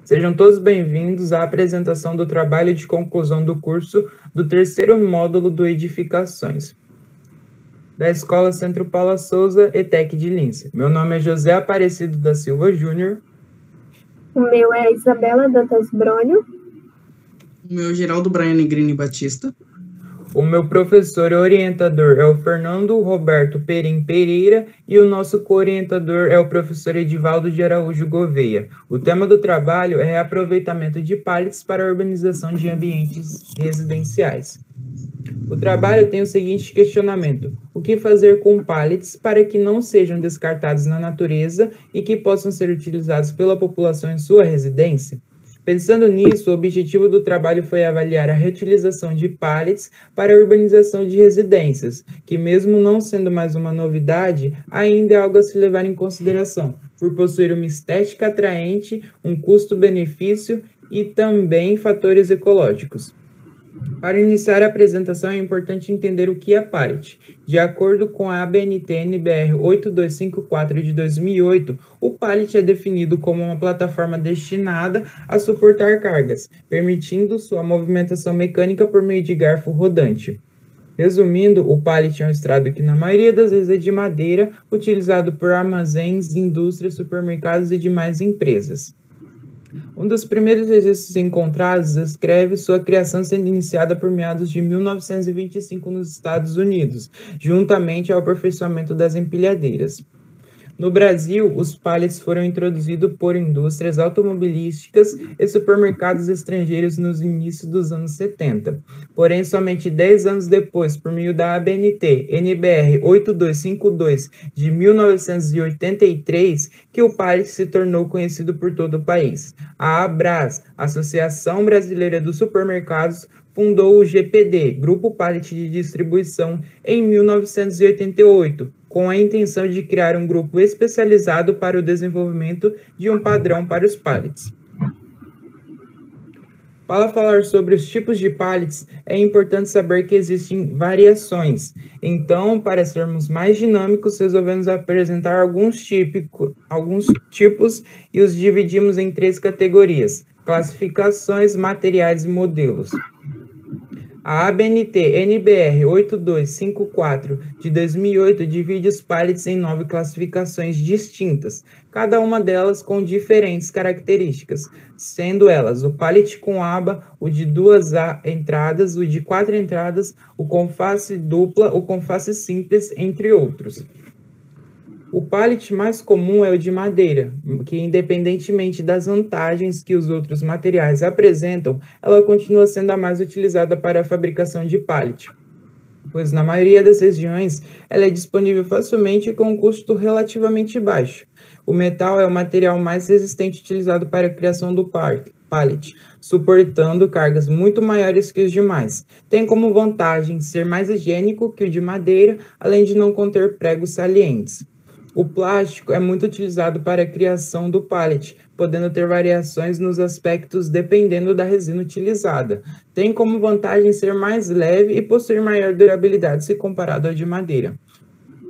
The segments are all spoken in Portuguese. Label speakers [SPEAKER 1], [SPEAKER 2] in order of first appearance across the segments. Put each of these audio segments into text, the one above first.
[SPEAKER 1] Sejam todos bem-vindos à apresentação do trabalho de conclusão do curso do terceiro módulo do Edificações, da Escola Centro Paula Souza, ETEC de Lince. Meu nome é José Aparecido da Silva Júnior.
[SPEAKER 2] O meu é Isabela Dantas Brônio.
[SPEAKER 3] O meu é Geraldo Brian Negrini Batista.
[SPEAKER 1] O meu professor e orientador é o Fernando Roberto Perim Pereira e o nosso co-orientador é o professor Edivaldo de Araújo Gouveia. O tema do trabalho é reaproveitamento de pallets para a urbanização de ambientes residenciais. O trabalho tem o seguinte questionamento: o que fazer com pallets para que não sejam descartados na natureza e que possam ser utilizados pela população em sua residência? Pensando nisso, o objetivo do trabalho foi avaliar a reutilização de pallets para a urbanização de residências, que mesmo não sendo mais uma novidade, ainda é algo a se levar em consideração, por possuir uma estética atraente, um custo-benefício e também fatores ecológicos. Para iniciar a apresentação, é importante entender o que é pallet. De acordo com a ABNT-NBR 8254 de 2008, o pallet é definido como uma plataforma destinada a suportar cargas, permitindo sua movimentação mecânica por meio de garfo rodante. Resumindo, o pallet é um estrado que na maioria das vezes é de madeira, utilizado por armazéns, indústrias, supermercados e demais empresas. Um dos primeiros registros encontrados descreve sua criação sendo iniciada por meados de 1925 nos Estados Unidos, juntamente ao aperfeiçoamento das empilhadeiras. No Brasil, os pallets foram introduzidos por indústrias automobilísticas e supermercados estrangeiros nos inícios dos anos 70. Porém, somente 10 anos depois, por meio da ABNT-NBR 8252 de 1983, que o pallet se tornou conhecido por todo o país. A ABRAS, Associação Brasileira dos Supermercados, fundou o GPD, Grupo Pallet de Distribuição, em 1988, com a intenção de criar um grupo especializado para o desenvolvimento de um padrão para os pallets. Para falar sobre os tipos de pallets, é importante saber que existem variações. Então, para sermos mais dinâmicos, resolvemos apresentar alguns tipos e os dividimos em 3 categorias: classificações, materiais e modelos. A ABNT-NBR 8254 de 2008 divide os pallets em 9 classificações distintas, cada uma delas com diferentes características, sendo elas o pallet com aba, o de 2 entradas, o de 4 entradas, o com face dupla, o com face simples, entre outros. O pallet mais comum é o de madeira, que independentemente das vantagens que os outros materiais apresentam, ela continua sendo a mais utilizada para a fabricação de pallet, pois na maioria das regiões ela é disponível facilmente e com um custo relativamente baixo. O metal é o material mais resistente utilizado para a criação do pallet, suportando cargas muito maiores que os demais. Tem como vantagem ser mais higiênico que o de madeira, além de não conter pregos salientes. O plástico é muito utilizado para a criação do pallet, podendo ter variações nos aspectos dependendo da resina utilizada. Tem como vantagem ser mais leve e possuir maior durabilidade se comparado ao de madeira.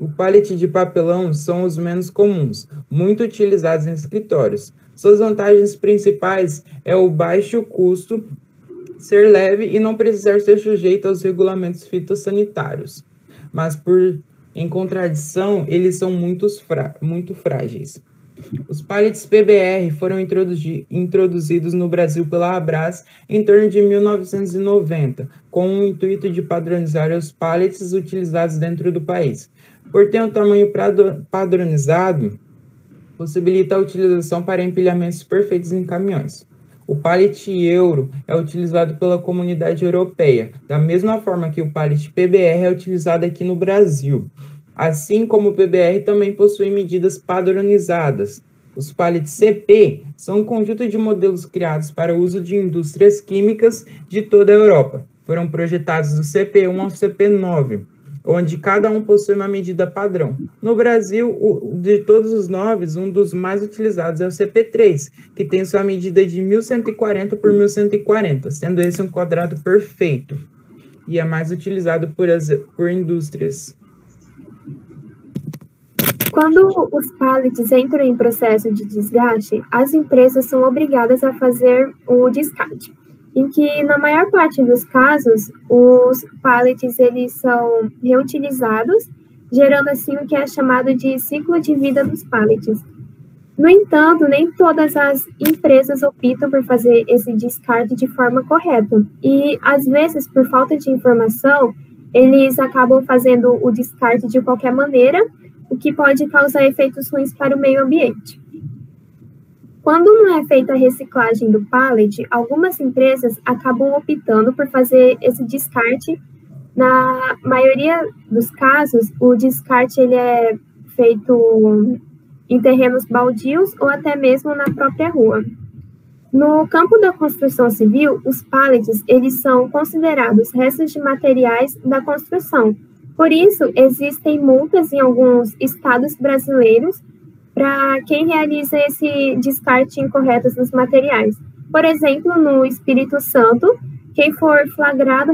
[SPEAKER 1] O pallet de papelão são os menos comuns, muito utilizados em escritórios. Suas vantagens principais é o baixo custo, ser leve e não precisar ser sujeito aos regulamentos fitossanitários. Mas em contradição, eles são muito frágeis. Os pallets PBR foram introduzidos no Brasil pela ABRAS em torno de 1990, com o intuito de padronizar os pallets utilizados dentro do país. Por ter um tamanho padronizado, possibilita a utilização para empilhamentos perfeitos em caminhões. O pallet euro é utilizado pela comunidade europeia, da mesma forma que o pallet PBR é utilizado aqui no Brasil. Assim como o PBR também possui medidas padronizadas. Os pallets CP são um conjunto de modelos criados para o uso de indústrias químicas de toda a Europa. Foram projetados do CP1 ao CP9, onde cada um possui uma medida padrão. No Brasil, de todos os 9, um dos mais utilizados é o CP3, que tem sua medida de 1140 por 1140, sendo esse um quadrado perfeito, e é mais utilizado por indústrias.
[SPEAKER 2] Quando os pallets entram em processo de desgaste, as empresas são obrigadas a fazer o descarte, em que, na maior parte dos casos, os pallets eles são reutilizados, gerando assim o que é chamado de ciclo de vida dos pallets. No entanto, nem todas as empresas optam por fazer esse descarte de forma correta, e, às vezes, por falta de informação, eles acabam fazendo o descarte de qualquer maneira, o que pode causar efeitos ruins para o meio ambiente. Quando não é feita a reciclagem do pallet, algumas empresas acabam optando por fazer esse descarte. Na maioria dos casos, o descarte ele é feito em terrenos baldios ou até mesmo na própria rua. No campo da construção civil, os pallets eles são considerados restos de materiais da construção. Por isso, existem multas em alguns estados brasileiros para quem realiza esse descarte incorreto dos materiais. Por exemplo, no Espírito Santo, quem for flagrado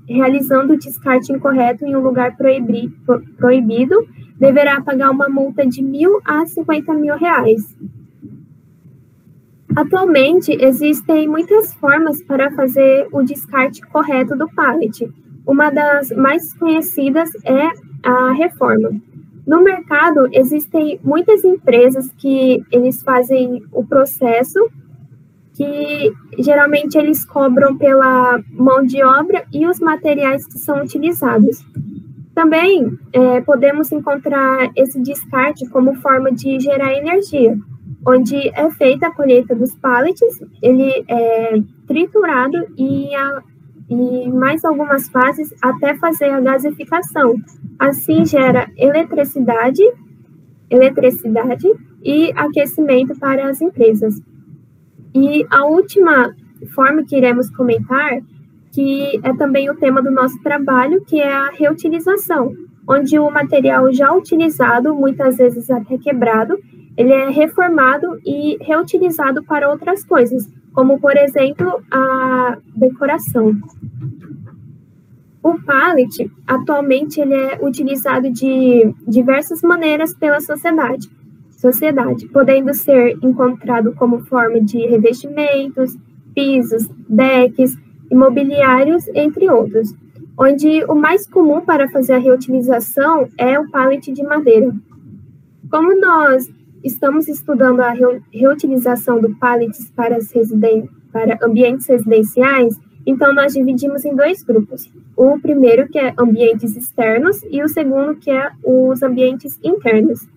[SPEAKER 2] realizando o descarte incorreto em um lugar proibido deverá pagar uma multa de R$ 1.000 a R$ 50.000. Atualmente, existem muitas formas para fazer o descarte correto do pallet. Uma das mais conhecidas é a reforma. No mercado, existem muitas empresas que eles fazem o processo, que geralmente eles cobram pela mão de obra e os materiais que são utilizados. Também podemos encontrar esse descarte como forma de gerar energia, onde é feita a colheita dos pallets, ele é triturado e em mais algumas fases até fazer a gasificação. Assim gera eletricidade e aquecimento para as empresas. E a última forma que iremos comentar, que é também o tema do nosso trabalho, que é a reutilização, onde o material já utilizado, muitas vezes até quebrado, ele é reformado e reutilizado para outras coisas, como, por exemplo, a decoração. O pallet, atualmente, ele é utilizado de diversas maneiras pela sociedade, podendo ser encontrado como forma de revestimentos, pisos, decks, imobiliários, entre outros, onde o mais comum para fazer a reutilização é o pallet de madeira. Como nós estamos estudando a reutilização do pallets para ambientes residenciais, então nós dividimos em dois grupos. O primeiro, que é ambientes externos, e o segundo, que é os ambientes internos.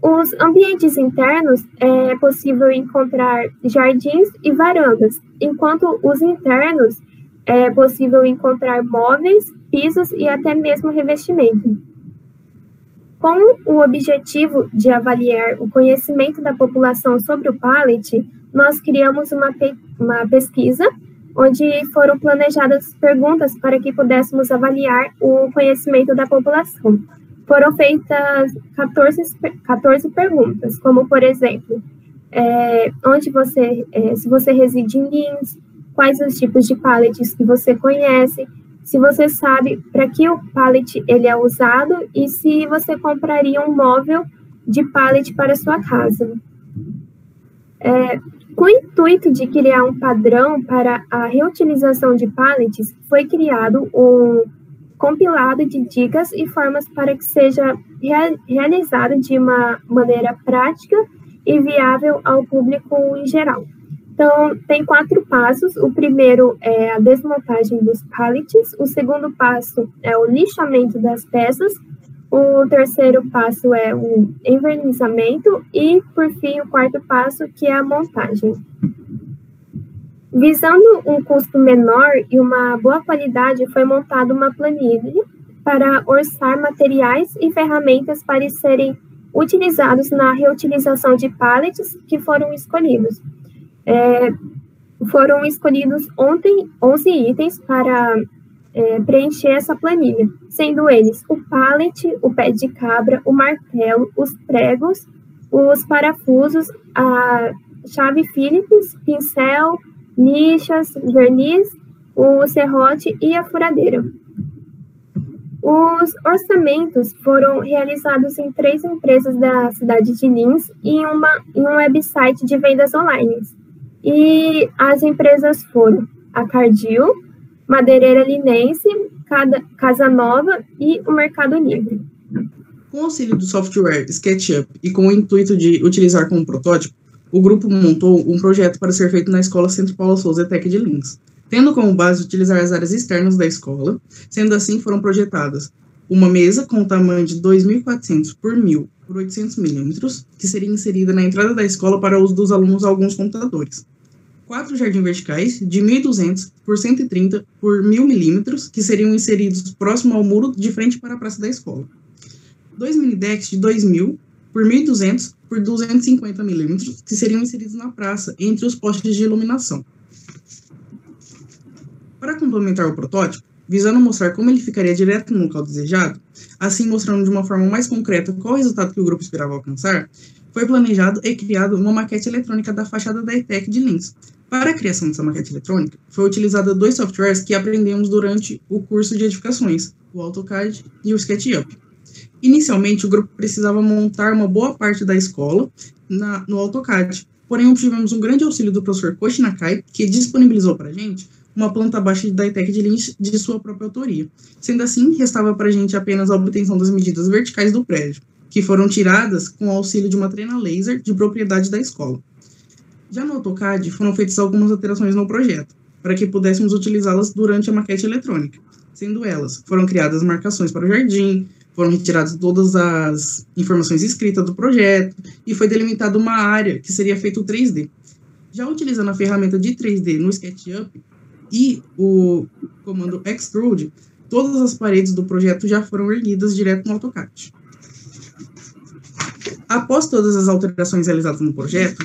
[SPEAKER 2] Os ambientes internos é possível encontrar jardins e varandas, enquanto os internos é possível encontrar móveis, pisos e até mesmo revestimento. Com o objetivo de avaliar o conhecimento da população sobre o pallet, nós criamos uma pesquisa onde foram planejadas perguntas para que pudéssemos avaliar o conhecimento da população. Foram feitas 14 perguntas, como, por exemplo, se você reside em Lins, quais os tipos de pallets que você conhece, se você sabe para que o pallet ele é usado e se você compraria um móvel de pallet para sua casa. Com o intuito de criar um padrão para a reutilização de pallets, foi criado um compilado de dicas e formas para que seja realizado de uma maneira prática e viável ao público em geral. Então, tem 4 passos. O primeiro é a desmontagem dos pallets, o segundo passo é o lixamento das peças, o terceiro passo é o envernizamento e, por fim, o 4º passo, que é a montagem. Visando um custo menor e uma boa qualidade, foi montada uma planilha para orçar materiais e ferramentas para serem utilizados na reutilização de pallets que foram escolhidos. Foram escolhidos ontem 11 itens para preencher essa planilha, sendo eles o pallet, o pé de cabra, o martelo, os pregos, os parafusos, a chave Phillips, pincel, lixas, verniz, o serrote e a furadeira. Os orçamentos foram realizados em 3 empresas da cidade de Lins e em um website de vendas online. E as empresas foram a Cardil, Madeireira Linense, Casa Nova e o Mercado Livre.
[SPEAKER 3] Com o auxílio do software SketchUp e com o intuito de utilizar como protótipo, o grupo montou um projeto para ser feito na Escola Centro Paula Souza ETEC de Lins, tendo como base utilizar as áreas externas da escola. Sendo assim, foram projetadas uma mesa com o tamanho de 2.400 por 1.000 por 800 milímetros, que seria inserida na entrada da escola para uso dos alunos alguns computadores. 4 jardins verticais de 1.200 por 130 por 1.000 milímetros, que seriam inseridos próximo ao muro de frente para a praça da escola. 2 mini-decks de 2.000 por 1.200 por 250 milímetros, que seriam inseridos na praça, entre os postes de iluminação. Para complementar o protótipo, visando mostrar como ele ficaria direto no local desejado, assim mostrando de uma forma mais concreta qual o resultado que o grupo esperava alcançar, foi planejado e criado uma maquete eletrônica da fachada da ETEC de Lins. Para a criação dessa maquete eletrônica, foi utilizada 2 softwares que aprendemos durante o curso de edificações, o AutoCAD e o SketchUp. Inicialmente, o grupo precisava montar uma boa parte da escola no AutoCAD, porém obtivemos um grande auxílio do professor Koichi Nakai, que disponibilizou para a gente uma planta baixa da ETEC de Lins de sua própria autoria. Sendo assim, restava para a gente apenas a obtenção das medidas verticais do prédio, que foram tiradas com o auxílio de uma trena laser de propriedade da escola. Já no AutoCAD, foram feitas algumas alterações no projeto, para que pudéssemos utilizá-las durante a maquete eletrônica. Sendo elas, foram criadas marcações para o jardim, foram retiradas todas as informações escritas do projeto e foi delimitada uma área que seria feito 3D. Já utilizando a ferramenta de 3D no SketchUp e o comando Extrude, todas as paredes do projeto já foram erguidas direto no AutoCAD. Após todas as alterações realizadas no projeto,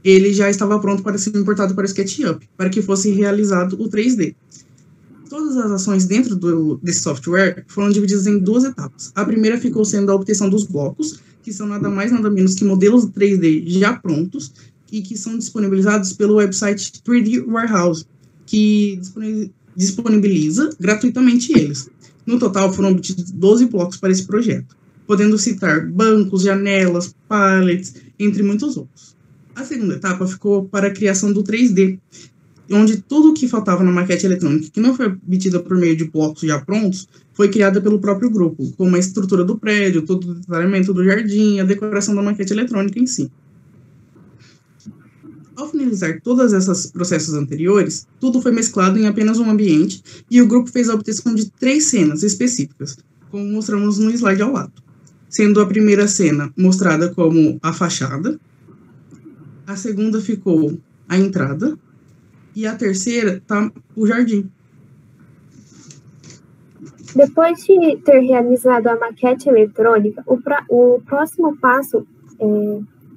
[SPEAKER 3] ele já estava pronto para ser importado para o SketchUp, para que fosse realizado o 3D. Todas as ações dentro desse software foram divididas em 2 etapas. A primeira ficou sendo a obtenção dos blocos, que são nada mais nada menos que modelos 3D já prontos e que são disponibilizados pelo website 3D Warehouse, que disponibiliza gratuitamente eles. No total, foram obtidos 12 blocos para esse projeto, podendo citar bancos, janelas, pallets, entre muitos outros. A segunda etapa ficou para a criação do 3D, onde tudo o que faltava na maquete eletrônica, que não foi obtida por meio de blocos já prontos, foi criada pelo próprio grupo, como a estrutura do prédio, todo o detalhamento do jardim, a decoração da maquete eletrônica em si. Ao finalizar todos esses processos anteriores, tudo foi mesclado em apenas um ambiente e o grupo fez a obtenção de 3 cenas específicas, como mostramos no slide ao lado. Sendo a primeira cena mostrada como a fachada, a segunda ficou a entrada, e a terceira está o jardim.
[SPEAKER 2] Depois de ter realizado a maquete eletrônica, o próximo passo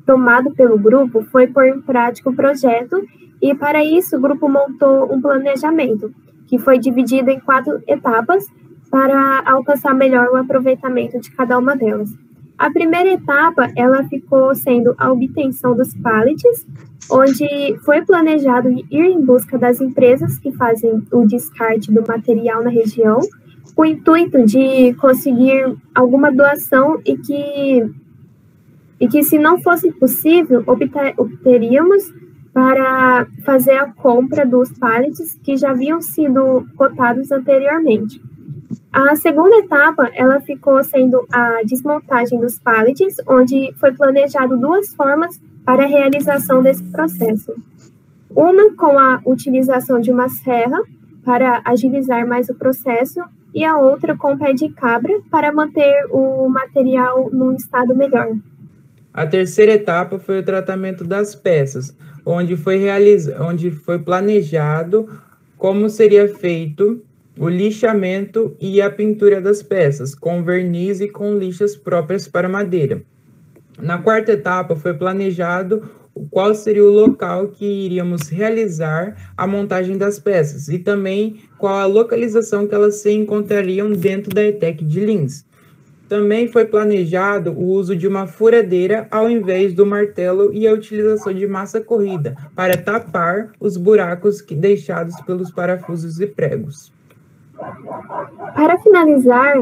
[SPEAKER 2] tomado pelo grupo foi pôr em prática o projeto, e para isso o grupo montou um planejamento, que foi dividido em 4 etapas para alcançar melhor o aproveitamento de cada uma delas. A primeira etapa, ela ficou sendo a obtenção dos pallets, onde foi planejado ir em busca das empresas que fazem o descarte do material na região, com o intuito de conseguir alguma doação e que se não fosse possível, optaríamos para fazer a compra dos pallets que já haviam sido cotados anteriormente. A segunda etapa, ela ficou sendo a desmontagem dos pallets, onde foi planejado 2 formas para a realização desse processo. Uma com a utilização de uma serra para agilizar mais o processo e a outra com o pé de cabra para manter o material num estado melhor.
[SPEAKER 1] A terceira etapa foi o tratamento das peças, onde foi planejado como seria feito o lixamento e a pintura das peças, com verniz e com lixas próprias para madeira. Na quarta etapa, foi planejado qual seria o local que iríamos realizar a montagem das peças e também qual a localização que elas se encontrariam dentro da ETEC de Lins. Também foi planejado o uso de uma furadeira ao invés do martelo e a utilização de massa corrida para tapar os buracos deixados pelos parafusos e pregos.
[SPEAKER 2] Para finalizar,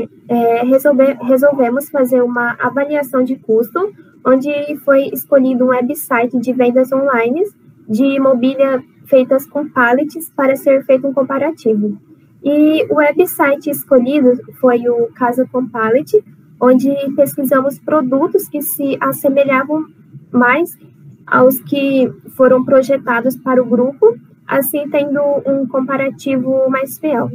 [SPEAKER 2] resolvemos fazer uma avaliação de custo, onde foi escolhido um website de vendas online de mobília feitas com pallets para ser feito um comparativo. E o website escolhido foi o Casa com Pallet, onde pesquisamos produtos que se assemelhavam mais aos que foram projetados para o grupo, assim tendo um comparativo mais fiel.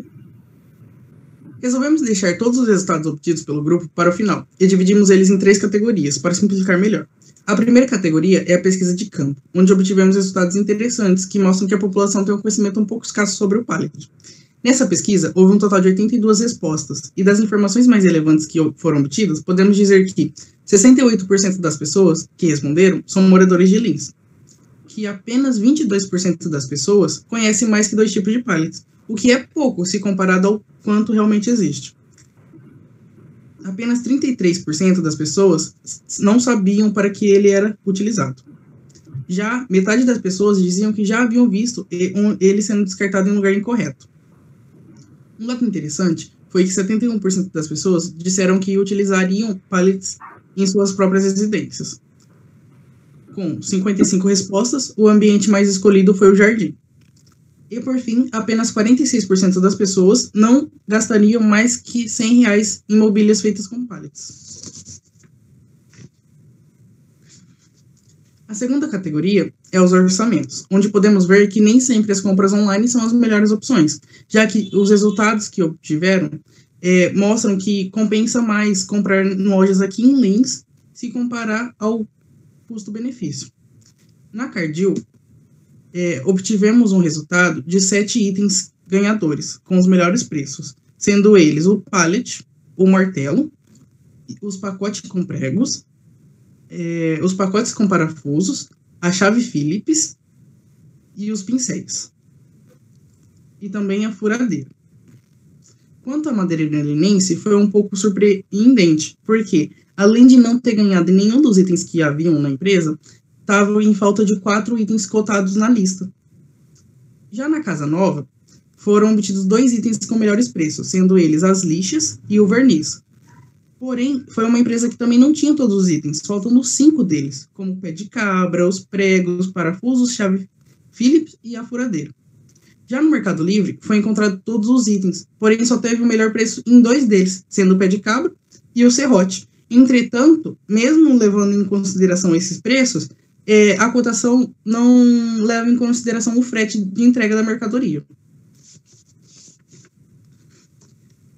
[SPEAKER 3] Resolvemos deixar todos os resultados obtidos pelo grupo para o final e dividimos eles em 3 categorias, para simplificar melhor. A primeira categoria é a pesquisa de campo, onde obtivemos resultados interessantes que mostram que a população tem um conhecimento um pouco escasso sobre o pallet. Nessa pesquisa, houve um total de 82 respostas, e das informações mais relevantes que foram obtidas, podemos dizer que 68% das pessoas que responderam são moradores de Lins, que apenas 22% das pessoas conhecem mais que 2 tipos de pallets, o que é pouco se comparado ao quanto realmente existe. Apenas 33% das pessoas não sabiam para que ele era utilizado. Já metade das pessoas diziam que já haviam visto ele sendo descartado em um lugar incorreto. Um dado interessante foi que 71% das pessoas disseram que utilizariam pallets em suas próprias residências. Com 55 respostas, o ambiente mais escolhido foi o jardim. E, por fim, apenas 46% das pessoas não gastariam mais que R$100 em mobílias feitas com pallets. A segunda categoria é os orçamentos, onde podemos ver que nem sempre as compras online são as melhores opções, já que os resultados que obtiveram mostram que compensa mais comprar em lojas aqui em Lins se comparar ao custo-benefício. Na Cardil, obtivemos um resultado de 7 itens ganhadores, com os melhores preços, sendo eles o pallet, o martelo, os pacotes com pregos, os pacotes com parafusos, a chave Phillips e os pincéis. E também a furadeira. Quanto à madeira linense, foi um pouco surpreendente, porque, além de não ter ganhado nenhum dos itens que haviam na empresa, estavam em falta de 4 itens cotados na lista. Já na Casa Nova, foram obtidos 2 itens com melhores preços, sendo eles as lixas e o verniz. Porém, foi uma empresa que também não tinha todos os itens, faltando 5 deles, como o pé de cabra, os pregos, parafusos, chave Phillips e a furadeira. Já no Mercado Livre, foi encontrado todos os itens, porém só teve o melhor preço em 2 deles, sendo o pé de cabra e o serrote. Entretanto, mesmo levando em consideração esses preços, a cotação não leva em consideração o frete de entrega da mercadoria.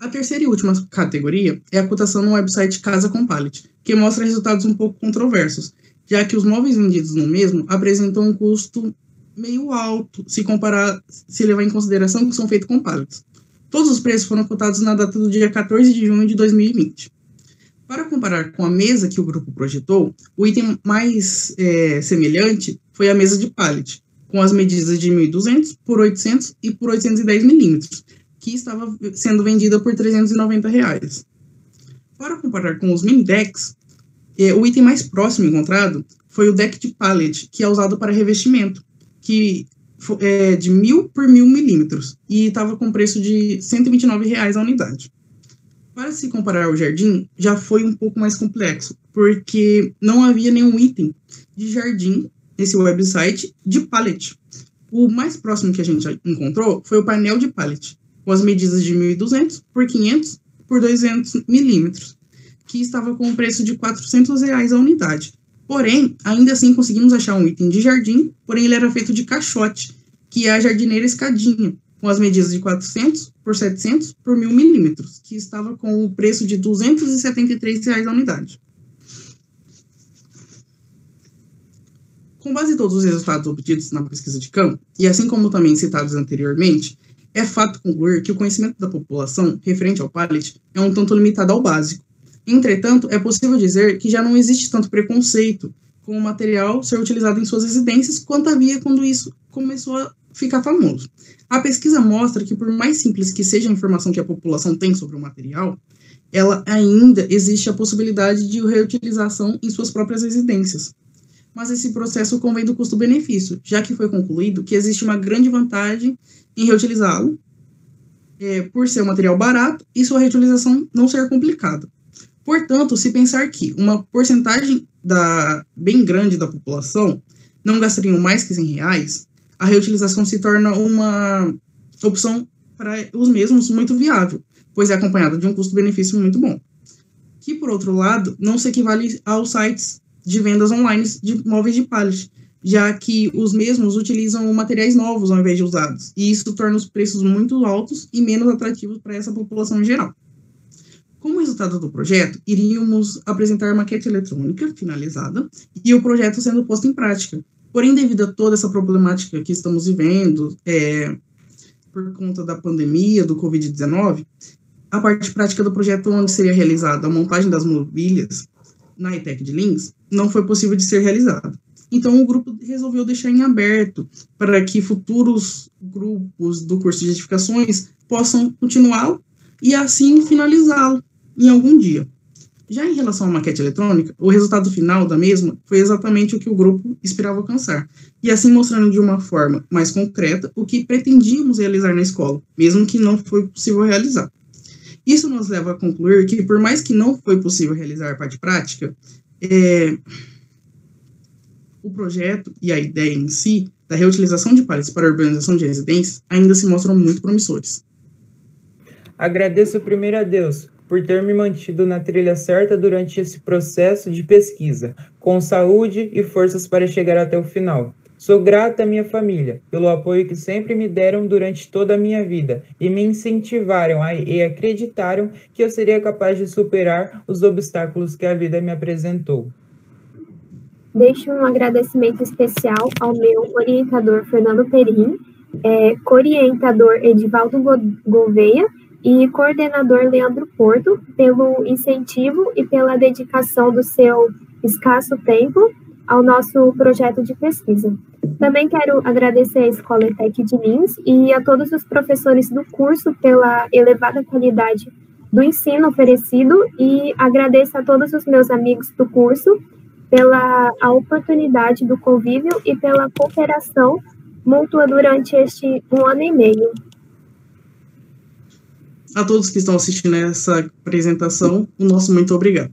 [SPEAKER 3] A terceira e última categoria é a cotação no website Casa com Pallet, que mostra resultados um pouco controversos, já que os móveis vendidos no mesmo apresentam um custo meio alto se levar em consideração que são feitos com pallets. Todos os preços foram cotados na data do dia 14 de junho de 2020. Para comparar com a mesa que o grupo projetou, o item mais semelhante foi a mesa de pallet, com as medidas de 1.200 por 800 e por 810 milímetros, que estava sendo vendida por R$390. Para comparar com os mini decks, o item mais próximo encontrado foi o deck de pallet, que é usado para revestimento, que é de 1.000 por 1.000 milímetros, e estava com preço de R$129 a unidade. Para se comparar ao jardim, já foi um pouco mais complexo, porque não havia nenhum item de jardim nesse website de pallet. O mais próximo que a gente encontrou foi o painel de pallet, com as medidas de 1.200 por 500 por 200 milímetros, que estava com o preço de R$400 a unidade. Porém, ainda assim conseguimos achar um item de jardim, porém ele era feito de caixote, que é a jardineira escadinha, com as medidas de 400 por 700 por 1.000 milímetros, que estava com o preço de R$273 a unidade. Com base em todos os resultados obtidos na pesquisa de campo, e assim como também citados anteriormente, é fato concluir que o conhecimento da população referente ao pallet é um tanto limitado ao básico. Entretanto, é possível dizer que já não existe tanto preconceito com o material ser utilizado em suas residências quanto havia quando isso começou a ficar famoso. A pesquisa mostra que, por mais simples que seja a informação que a população tem sobre o material, ela ainda existe a possibilidade de reutilização em suas próprias residências. Mas esse processo convém do custo-benefício, já que foi concluído que existe uma grande vantagem em reutilizá-lo, por ser um material barato e sua reutilização não ser complicada. Portanto, se pensar que uma porcentagem bem grande da população não gastariam mais que R$100, a reutilização se torna uma opção para os mesmos muito viável, pois é acompanhada de um custo-benefício muito bom. Que, por outro lado, não se equivale aos sites de vendas online de móveis de pallet, já que os mesmos utilizam materiais novos ao invés de usados, e isso torna os preços muito altos e menos atrativos para essa população em geral. Como resultado do projeto, iríamos apresentar maquete eletrônica finalizada e o projeto sendo posto em prática. Porém, devido a toda essa problemática que estamos vivendo, por conta da pandemia, do Covid-19, a parte prática do projeto, onde seria realizada a montagem das mobílias na ETEC de Lins, não foi possível de ser realizada. Então, o grupo resolveu deixar em aberto para que futuros grupos do curso de edificações possam continuá-lo e, assim, finalizá-lo em algum dia. Já em relação à maquete eletrônica, o resultado final da mesma foi exatamente o que o grupo esperava alcançar, e assim mostrando de uma forma mais concreta o que pretendíamos realizar na escola, mesmo que não foi possível realizar. Isso nos leva a concluir que, por mais que não foi possível realizar a parte prática, o projeto e a ideia em si da reutilização de pallets para a urbanização de residências ainda se mostram muito promissores.
[SPEAKER 1] Agradeço primeiro a Deus por ter me mantido na trilha certa durante esse processo de pesquisa, com saúde e forças para chegar até o final. Sou grata à minha família pelo apoio que sempre me deram durante toda a minha vida e me incentivaram e acreditaram que eu seria capaz de superar os obstáculos que a vida me apresentou.
[SPEAKER 2] Deixo um agradecimento especial ao meu orientador Fernando Perim, co-orientador Edivaldo Gouveia e coordenador Leandro Porto, pelo incentivo e pela dedicação do seu escasso tempo ao nosso projeto de pesquisa. Também quero agradecer à Escola ETEC de Lins e a todos os professores do curso pela elevada qualidade do ensino oferecido e agradeço a todos os meus amigos do curso pela oportunidade do convívio e pela cooperação mútua durante este 1 ano e meio.
[SPEAKER 3] A todos que estão assistindo essa apresentação, o nosso muito obrigado.